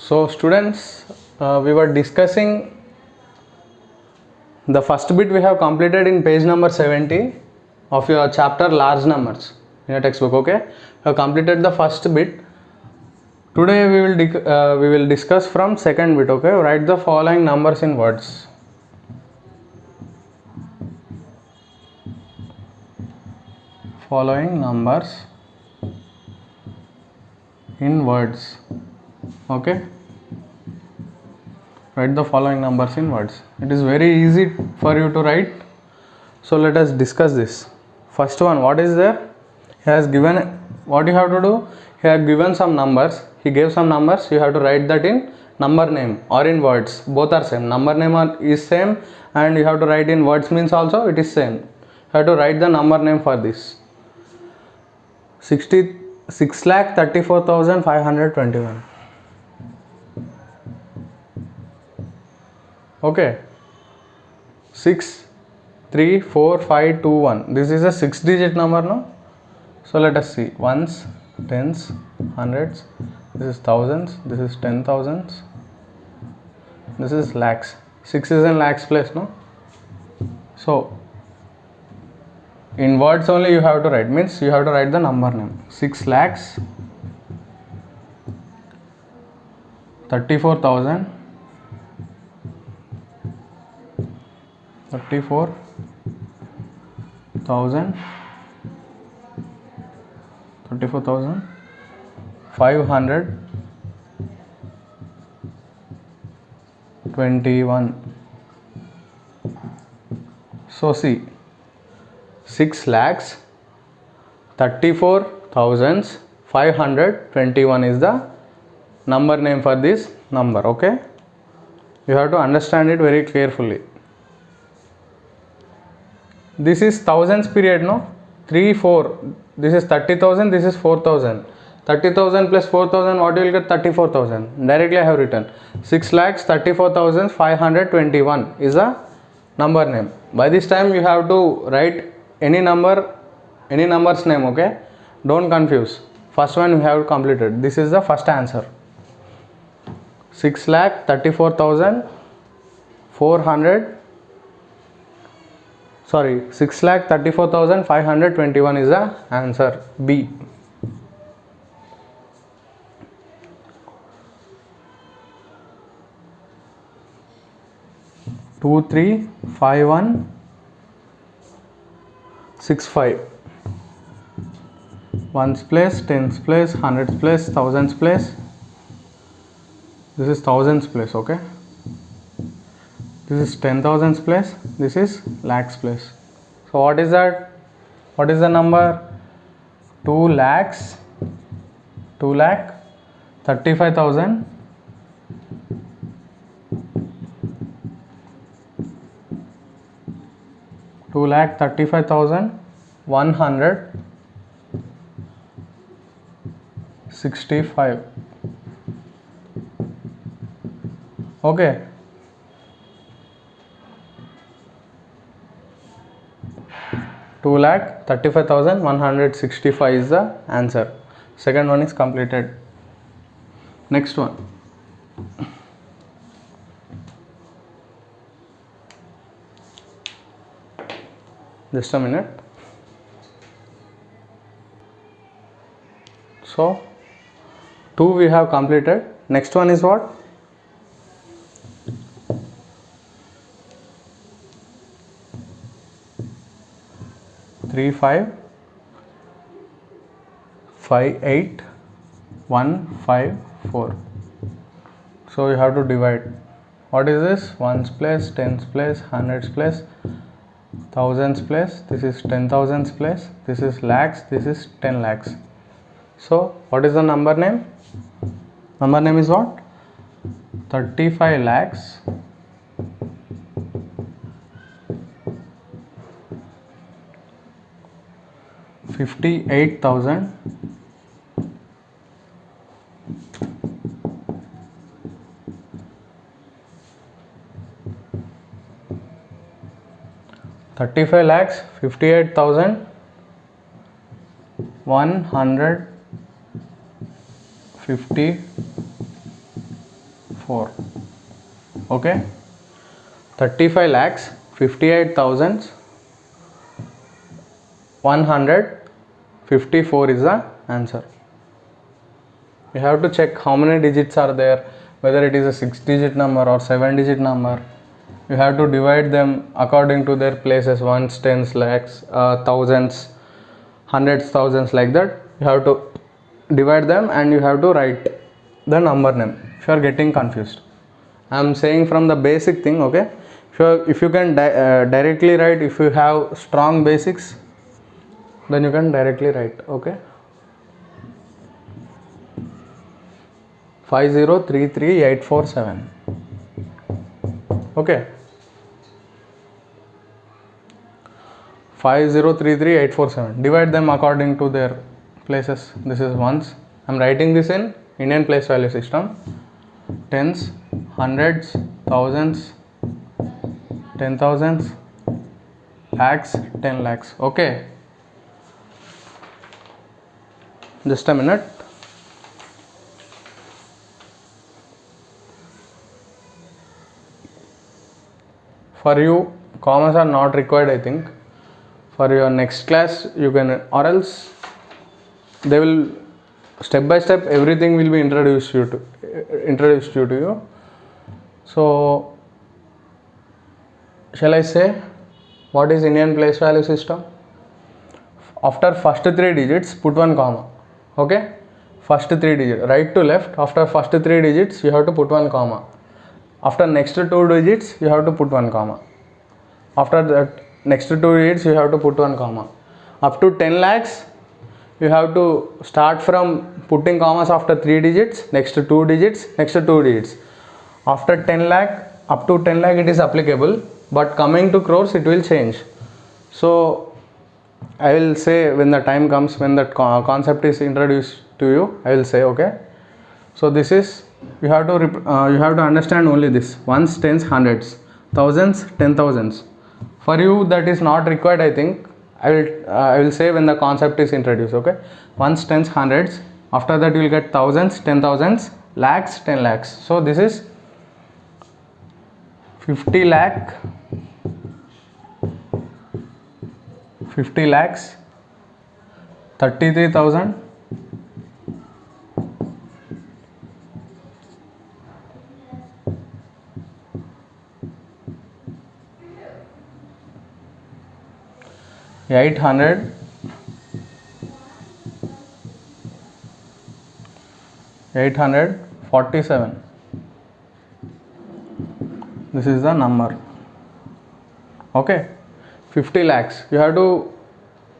So students, we were discussing the first bit we have completed in page number 70 of your chapter large numbers in your textbook. Okay, we have completed the first bit. Today we will discuss from second bit. Okay, write the following numbers in words. Following numbers in words. Okay, write the following numbers in words. It is very easy for you to write. So let us discuss this. First one, what is there? He has given, what you have to do? He has given some numbers. He gave some numbers. You have to write that in number name or in words. Both are same. Number name is same, and you have to write in words means also it is same. You have to write the number name for this. 6,34,521. Okay. 6, 3, 4, 5, 2, 1. This is a 6-digit number, no? So let us see. Ones, tens, hundreds. This is thousands. This is 10,000s. This is lakhs. 6 is in lakhs place, no? So in words only you have to write. Means you have to write the number name. 6 lakhs 34,000 521. So see, 6 lakhs 34,521 is the number name for this number. Okay, you have to understand it very carefully. This is thousands period, no? 3, 4. This is 30,000. This is 4,000. 30,000 plus 4,000. What you will get? 34,000. Directly I have written 6 lakhs 34,521 is a number name. By this time you have to write any number's name. Okay, don't confuse. First one we have completed. This is the first answer. 6 lakh 34,400. Sorry, 6,34,521 is the answer. B. Two, 3, 5, 1, 6, 5. Ones place, tens place, hundreds place, thousands place. This is thousands place. Okay. This is 10,000s place. This is lakhs place. So what is that? What is the number? 2 lakh 35,000 165. Okay. Two lakh 35,165 is the answer. Second one is completed. Next one. Just a minute. So 2 we have completed. Next one is what? 3, 5, 5, 8, 1, 5, 4. So you have to divide. What is this? Ones place, tens place, hundreds place, thousands place. This is 10,000s place. This is lakhs. This is 10 lakhs. So what is the number name? Number name is what? 35 lakhs 58,000 35 lakhs 58,150 4. Okay, 35 lakhs 58,154 is the answer. You have to check how many digits are there, whether it is a 6-digit number or 7-digit number. You have to divide them according to their places, ones, tens, lakhs, thousands, hundreds, thousands, like that. You have to divide them and you have to write the number name if you are getting confused. I am saying from the basic thing, okay? If you can directly write, if you have strong basics, then you can directly write, okay? 5033847. Okay, 5033847. Divide them according to their places. This is ones. I am writing this in Indian place value system. Tens, hundreds, thousands, 10,000s, lakhs, 10 lakhs. Okay, just a minute. For you, commas are not required, I think. For your next class, you can, or else they will step by step everything will be introduced to you. So, shall I say what is Indian place value system? After first 3 digits, put 1 comma. Okay, first 3 digits, right to left. After first 3 digits, you have to put 1 comma. After next 2 digits, you have to put 1 comma. After that next 2 digits, you have to put 1 comma. Up to 10 lakhs, you have to start from putting commas after 3 digits, next 2 digits, next 2 digits. After 10 lakh, up to 10 lakh it is applicable, but coming to crores it will change. So I will say when the time comes, when that concept is introduced to you, I will say, okay. So this is, you have to understand only this: ones, tens, hundreds, thousands, 10,000s. For you that is not required, I think. I will say when the concept is introduced, okay. Ones, tens, hundreds. After that you will get thousands, 10,000s, lakhs, 10 lakhs. So this is 50 lakhs, 33,000, 847. This is the number. Okay, 50 lakhs. You have to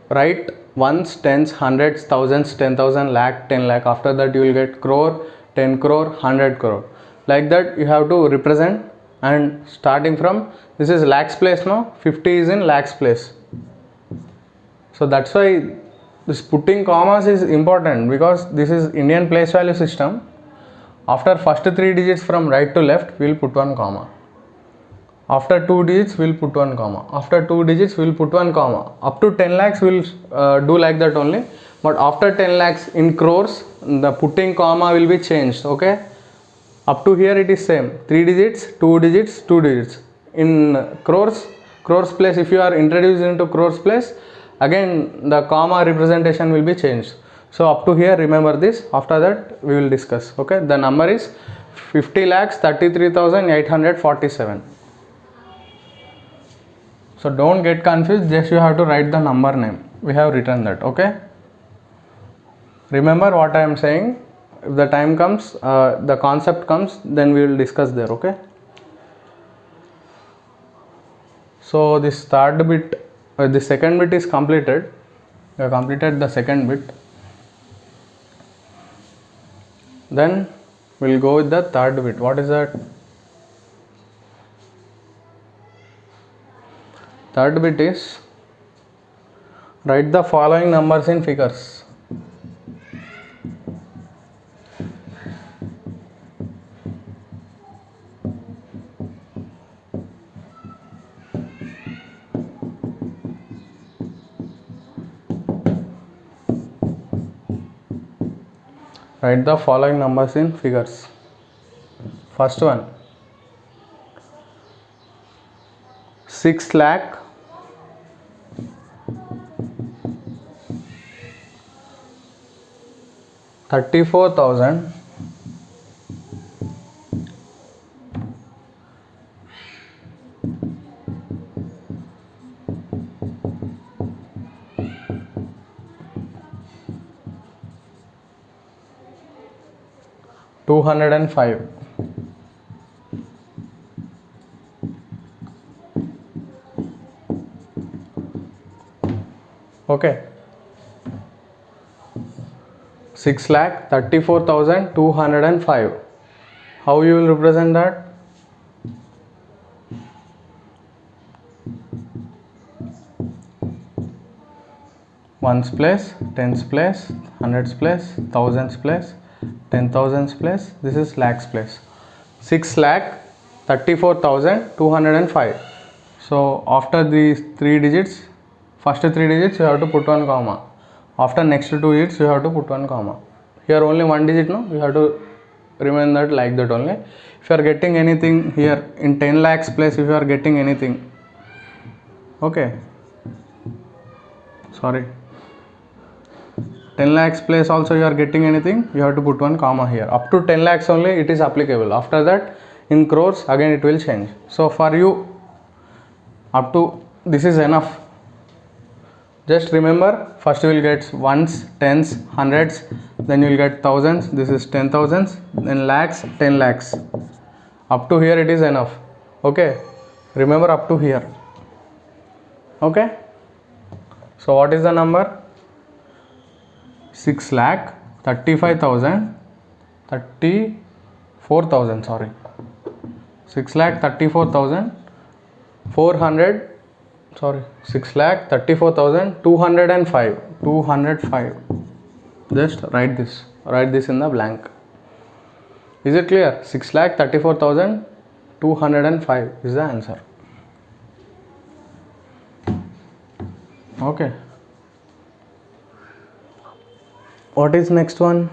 write ones, tens, hundreds, thousands, 10,000, lakh, 10 lakh. After that you will get crore, 10 crore, 100 crore. Like that you have to represent, and starting from, this is lakhs place now, 50 is in lakhs place. So that's why this putting commas is important, because this is Indian place value system. After first 3 digits from right to left, we will put 1 comma. After 2 digits, we will put 1 comma. After 2 digits, we will put 1 comma. Up to 10 lakhs, we will do like that only. But after 10 lakhs in crores, the putting comma will be changed. Okay. Up to here it is same. 3 digits, 2 digits, 2 digits. In crores place, if you are introduced into crores place, again the comma representation will be changed. So up to here remember this. After that we will discuss. Okay. The number is 50 lakhs 33,847. So don't get confused, just you have to write the number name. We have written that. Okay. Remember what I am saying. If the time comes, the concept comes, then we will discuss there. Okay. So this third bit, the second bit is completed. We have completed the second bit. Then we will go with the third bit. What is that? Third bit is write the following numbers in figures. Write the following numbers in figures. First one, 6 lakh 34,000 205. Okay, 6,34,205. How you will represent that? Ones place, tens place, hundreds place, thousands place, 10,000s place. This is lakhs place. 6,34,205. So after these 3 digits, first 3 digits you have to put one comma. After next 2 digits you have to put one comma. Here only 1 digit, no, you have to remain that like that only. If you are getting anything here in 10 lakhs place, if you are getting anything, okay, sorry, 10 lakhs place also you are getting anything, you have to put one comma here. Up to 10 lakhs only it is applicable. After that in crores again it will change. So for you up to this is enough. Just remember, first you will get ones, tens, hundreds, then you will get thousands. This is 10,000s, then lakhs, 10 lakhs. Up to here it is enough. Okay, remember up to here. Okay, so what is the number? 6,35,000 34,000, sorry, 6,34,400, sorry, 6,34,205. 205. Just write this in the blank. Is it clear? 6,34,205 is the answer. Okay, what is next one?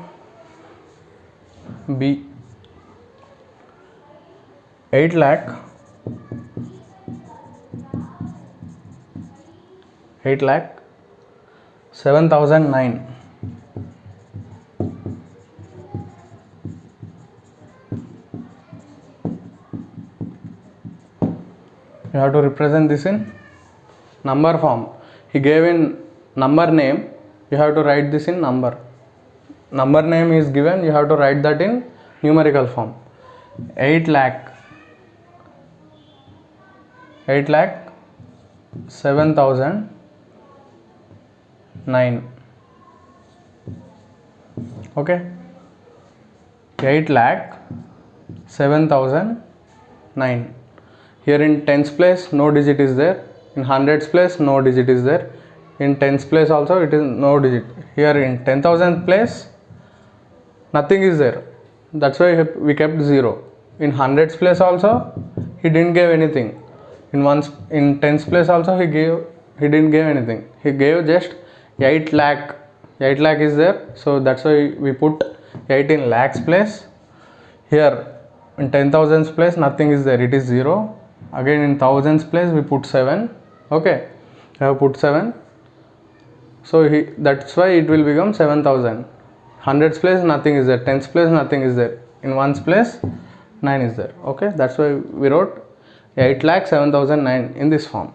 B. 8 lakh 7,009. You have to represent this in number form. He gave in number name, you have to write this in number. Number name is given, you have to write that in numerical form. 8 lakh 7,009. Okay, 8 lakh 7,009. Here in tens place no digit is there, in hundreds place no digit is there, in tens place also it is no digit. Here in 10,000 place nothing is there, that's why we kept 0. In hundreds place also he didn't give anything. In tens place also he didn't give anything. He gave just 8 lakh. 8 lakh is there, so that's why we put 8 in lakhs place. Here in 10,000s place nothing is there, it is 0. Again in thousands place we put 7. Okay, I have put 7, so that's why it will become 7,000. Hundreds place nothing is there, tens place nothing is there, in ones place 9 is there. Okay, that's why we wrote 8 lakh 7,009 in this form.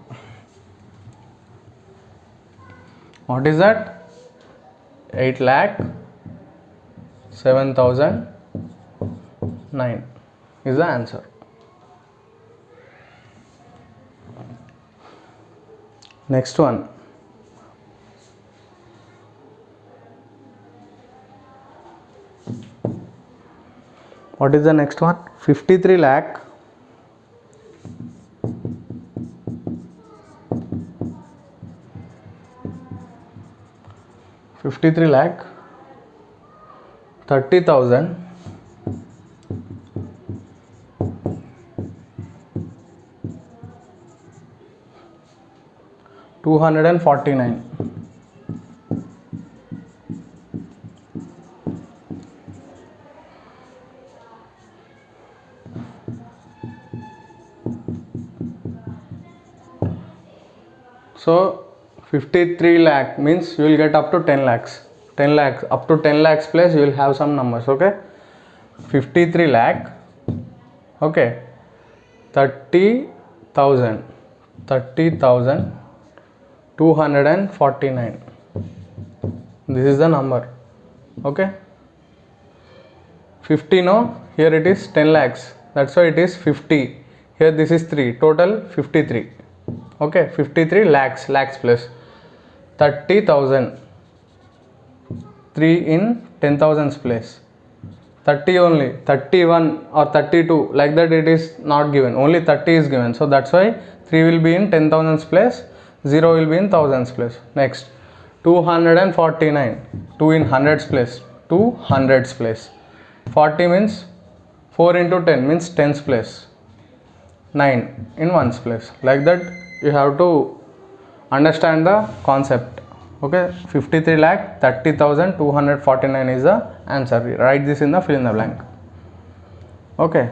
What is that? 8 lakh 7,009 is the answer. Next one. What is the next one? 53 lakh 30,000 249. So 53 lakh means you will get up to 10 lakhs. 10 lakhs, up to 10 lakhs place you will have some numbers. Okay, 53 lakh. Okay, 30,000, 30,249. This is the number. Okay, 50, no, here it is 10 lakhs, that's why it is 50. Here this is 3, total 53. Okay, 53 lakhs, lakhs plus 30,000, 3 in 10,000's place. 30 only, 31 or 32, like that it is not given, only 30 is given. So that's why 3 will be in 10,000's place, 0 will be in 1000's place. Next, 249, 2 in hundreds place, 2 hundreds place. 40 means 4 into 10 means tens place, 9 in ones place. Like that you have to understand the concept. Okay, 53 lakh 30,249 is the answer. Write this in the fill in the blank. Okay,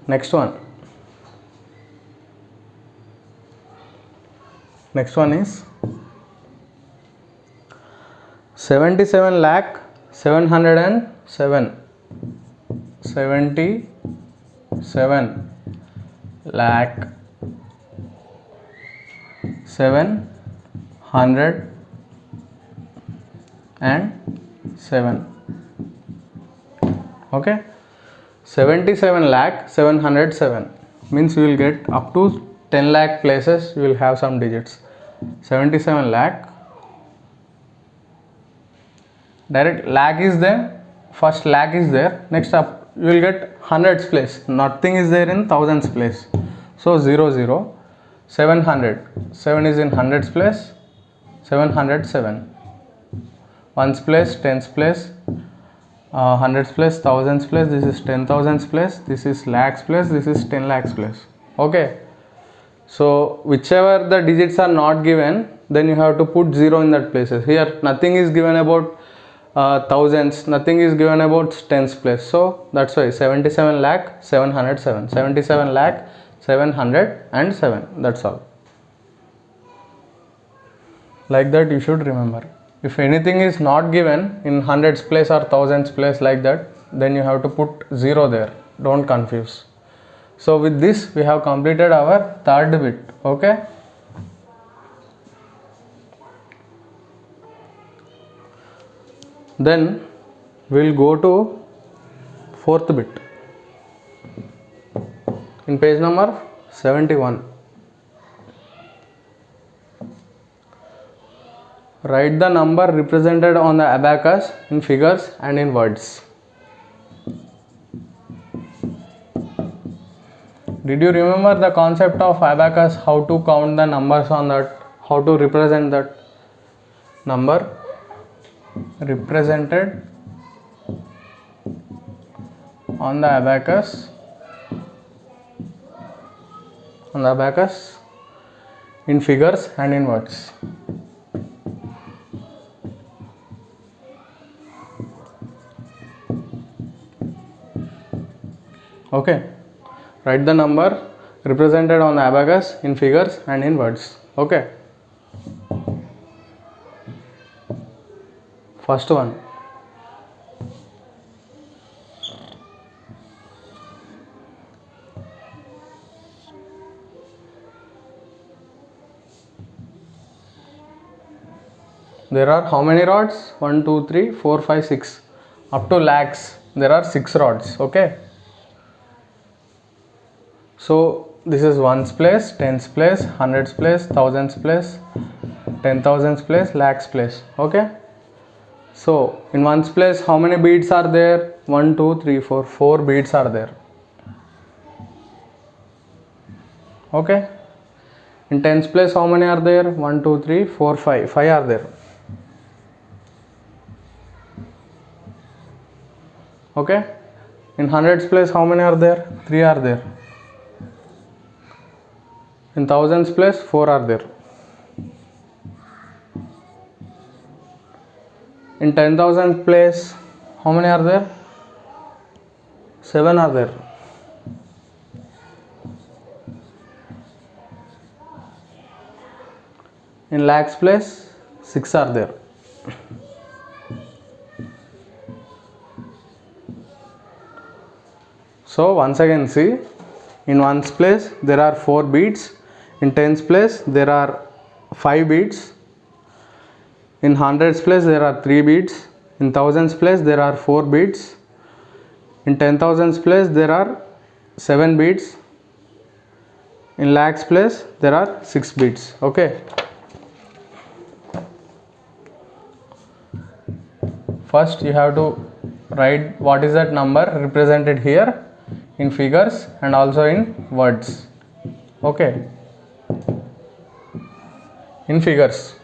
next one. Next one is 77 lakh 707. 77 lakh 707. Okay, 77 lakh 707 means you will get up to 10 lakh places, you will have some digits. 77 lakh, direct lakh is there, first lakh is there, next up you will get hundreds place, nothing is there in thousands place. So 0 0, 700, 7 is in hundreds place, 707. Ones place, tens place, hundreds place, thousands place, this is 10,000's place, this is lakhs place, this is 10 lakhs place. Okay, so whichever the digits are not given, then you have to put 0 in that places. Here nothing is given about thousands, nothing is given about tens place, so that's why 77 lakh 707, 77 lakh 707, that's all. Like that you should remember. If anything is not given in hundreds place or thousands place like that, then you have to put 0 there, don't confuse. So with this we have completed our third bit. Okay, then we will go to fourth bit in page number 71. Write the number represented on the abacus in figures and in words. Did you remember the concept of abacus, how to count the numbers on that, how to represent that number represented on the abacus, in figures and in words. Okay, write the number represented on the abacus in figures and in words. Okay, first one. There are how many rods? 1 2 3 4 5 6, up to lakhs there are 6 rods. Okay, so this is ones place, tens place, hundreds place, thousands place, 10,000's place, lakhs place. Okay, so in ones place how many beads are there? 1 2 3 4, 4 beads are there. Okay, in tens place how many are there? 1 2 3 4 5, 5 are there. Okay, in hundreds place how many are there? 3 are there. In thousands place 4 are there. In 10,000 place how many are there? 7 are there. In lakhs place 6 are there. So once again see, in ones place there are 4 beats, in tens place there are 5 beats, in hundreds place there are 3 beats, in thousands place there are 4 beats, in 10,000s place there are 7 beats, in lakhs place there are 6 beats. Okay, first you have to write what is that number represented here in figures and also in words. Okay, in figures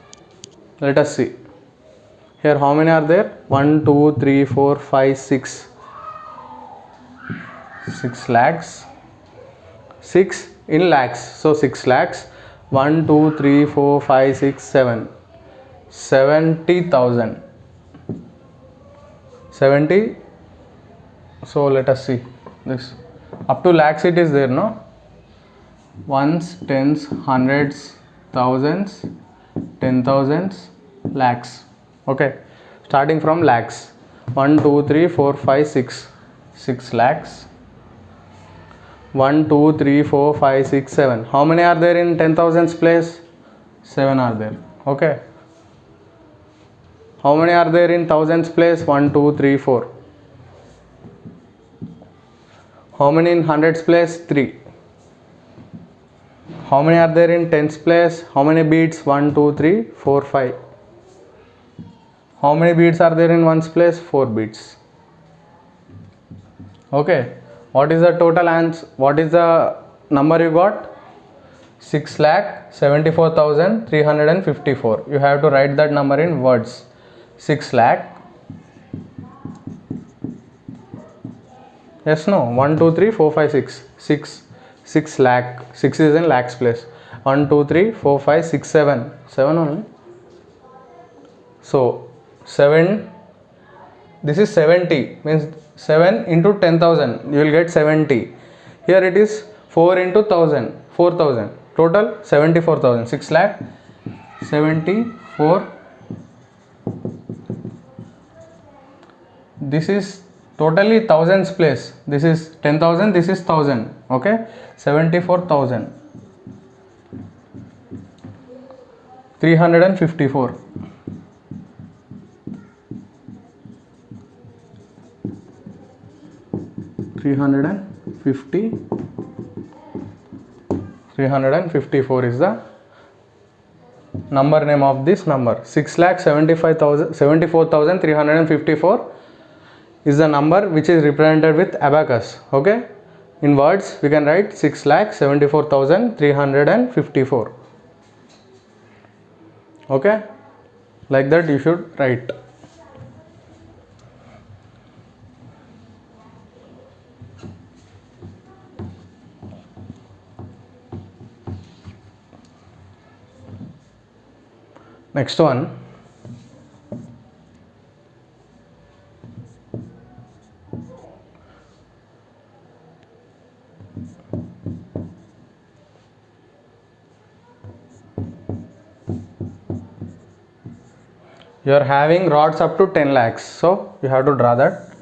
let us see. Here how many are there? 1 2 3 4 5 6 lakhs, 6 in lakhs, so 6 lakhs, 1 2 3 4 5 6 7 70,000, 70. So let us see this, up to lakhs it is there, no? Ones, tens, hundreds, thousands, 10,000s, lakhs. Okay, starting from lakhs, 1 2 3 4 5 6 lakhs, 1 2 3 4 5 6 7. How many are there in 10,000s place? 7 are there. Okay, how many are there in thousands place? 1 2 3 4. How many in hundreds place? 3. How many are there in tens place? How many beats? 1 2 3 4 5. How many beats are there in ones place? 4 beats. Okay, what is the total answer? What is the number you got? 6,74,354. You have to write that number in words. 6 lakh. Yes, no? 1 2 3 4 5 6 6 lakh. 6 is in lakhs place. 1 2 3 4 5 6 7 7 only. So 7, this is 70, means 7 into 10,000 you will get 70. Here it is 4 into 1000, 4,000, total 74,000. 6 lakh 74. This is totally thousands place. This is 10,000, this is 1000. Okay, 74,000 354. 354 is the number name of this number. 6,74,354 is the number which is represented with abacus. Okay, in words we can write 6,74,354. Okay, like that you should write. Next one, you are having rods up to 10 lakhs, so you have to draw that.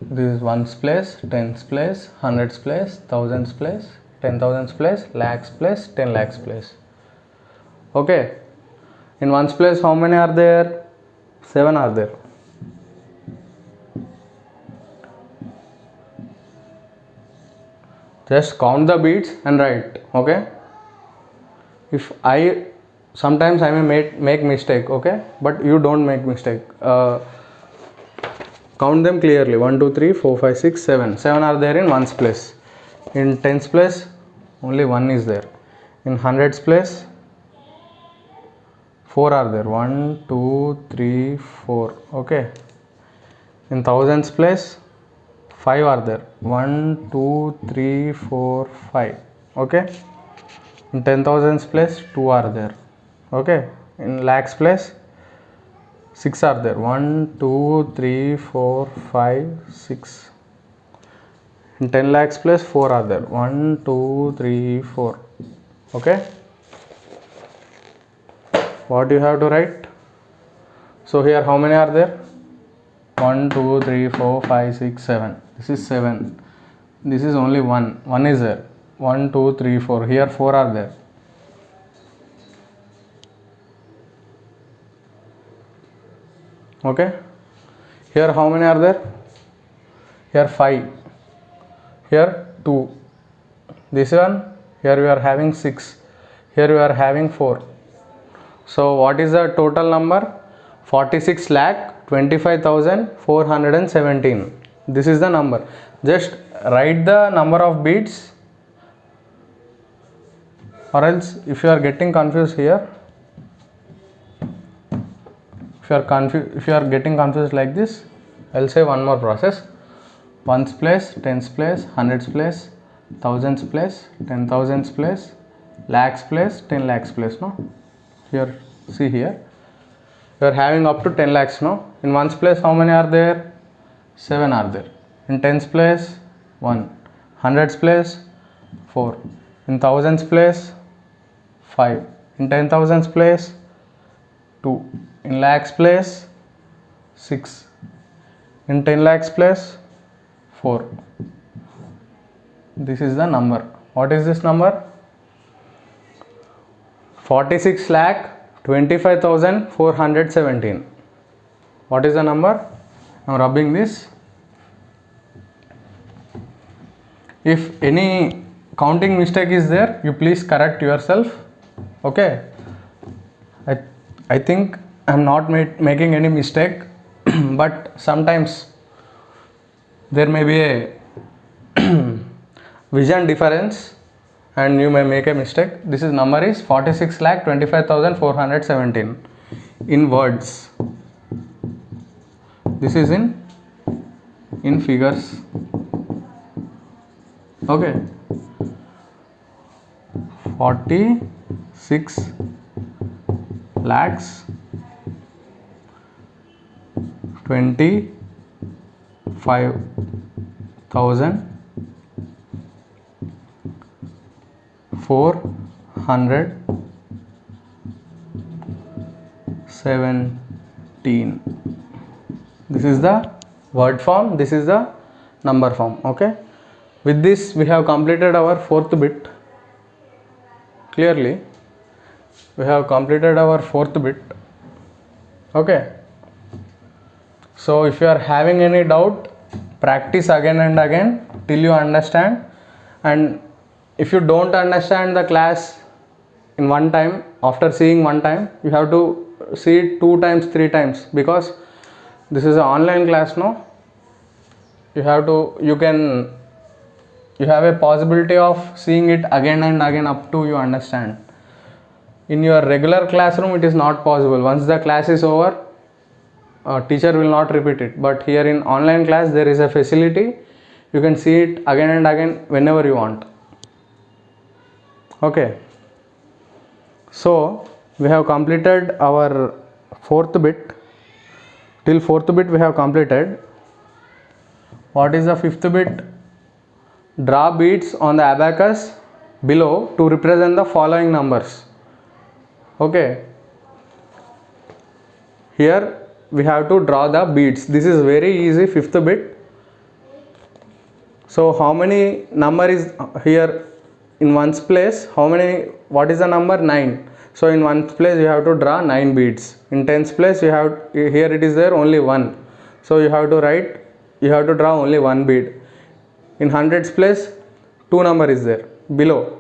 This is ones place, tens place, hundreds place, thousands place, 10,000s place, lakhs place, 10 lakhs place. Okay, in ones place how many are there? 7 are there. Just count the beats and write. Okay, if sometimes I may make mistake, okay, but you don't make mistake. Count them clearly. 1 2 3 4 5 6 7 are there in ones place. In tens place only 1 is there. In hundreds place 4 are there. 1 2 3 4. Okay, in thousands place 5 are there. 1 2 3 4 5. Okay, in 10,000s place 2 are there. Okay, in lakhs place 6 are there. 1 2 3 4 5 6. In 10 lakhs place 4 are there. 1 2 3 4. Okay, what you have to write? So here how many are there? 1 2 3 4 5 6 7. This is 7. This is only 1. 1 is there. 1 2 3 4. Here 4 are there. Okay. Here how many are there? Here 5. Here 2. This one, here we are having 6. Here we are having 4. So what is the total number? 46,25,417. This is the number. Just write the number of beads, or else if you are getting confused here, if you are getting confused like this, I'll say one more process. Ones place, tens place, hundreds place, thousands place, 10,000s place, lakhs place, 10 lakhs place. No, here see here you are having up to 10 lakhs. No, in ones place how many are there? 7 are there. In tens place 1, hundreds place 4, in thousands place 5, in 10,000s place 2, in lakhs place 6, in 10 lakhs place 4. This is the number. What is this number? 46,25,417. What is the number? I am rubbing this. If any counting mistake is there, you please correct yourself. Okay. I think I am not making any mistake, but sometimes there may be a vision difference and you may make a mistake. This is number is 46,25,417 in words. This is in figures. Okay. 46 lakhs 25,417. This is the word form, this is the number form. Okay. With this we have completed our fourth bit. Clearly we have completed our fourth bit. Okay. So if you are having any doubt, practice again and again till you understand. And if you don't understand the class in one time, after seeing one time, you have to see it 2 times, 3 times, because this is an online class. No, you have a possibility of seeing it again and again up to you understand. In your regular classroom it is not possible. Once the class is over, teacher will not repeat it. But here in online class there is a facility, you can see it again and again whenever you want. Okay. So we have completed our fourth bit. Till fourth bit we have completed. What is the fifth bit? Draw beads on the abacus below to represent the following numbers. Okay. Here we have to draw the beads. This is very easy, fifth bit. So how many number is here in ones place? What is the number? 9. So in ones place you have to draw 9 beads. In tens place here it is there only 1. So you have to draw only 1 bead. In hundreds place 2 number is there below.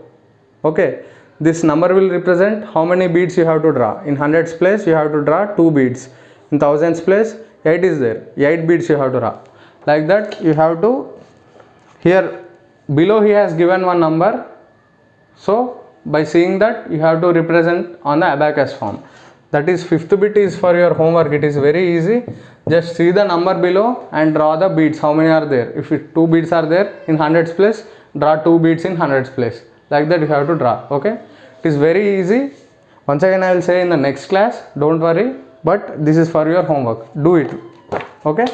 Okay. This number will represent how many beads you have to draw. In hundreds place you have to draw 2 beads. In thousands place 8 is there. 8 beads you have to draw. Like that you have to. Here below he has given one number. So by seeing that you have to represent on the abacus form. That is fifth bit is for your homework. It is very easy. Just see the number below and draw the beads. How many are there? If 2 beads are there in hundreds place, draw 2 beads in hundreds place. Like that you have to draw. Okay. It is very easy. Once again I will say in the next class. Don't worry. But this is for your homework. Do it. Okay.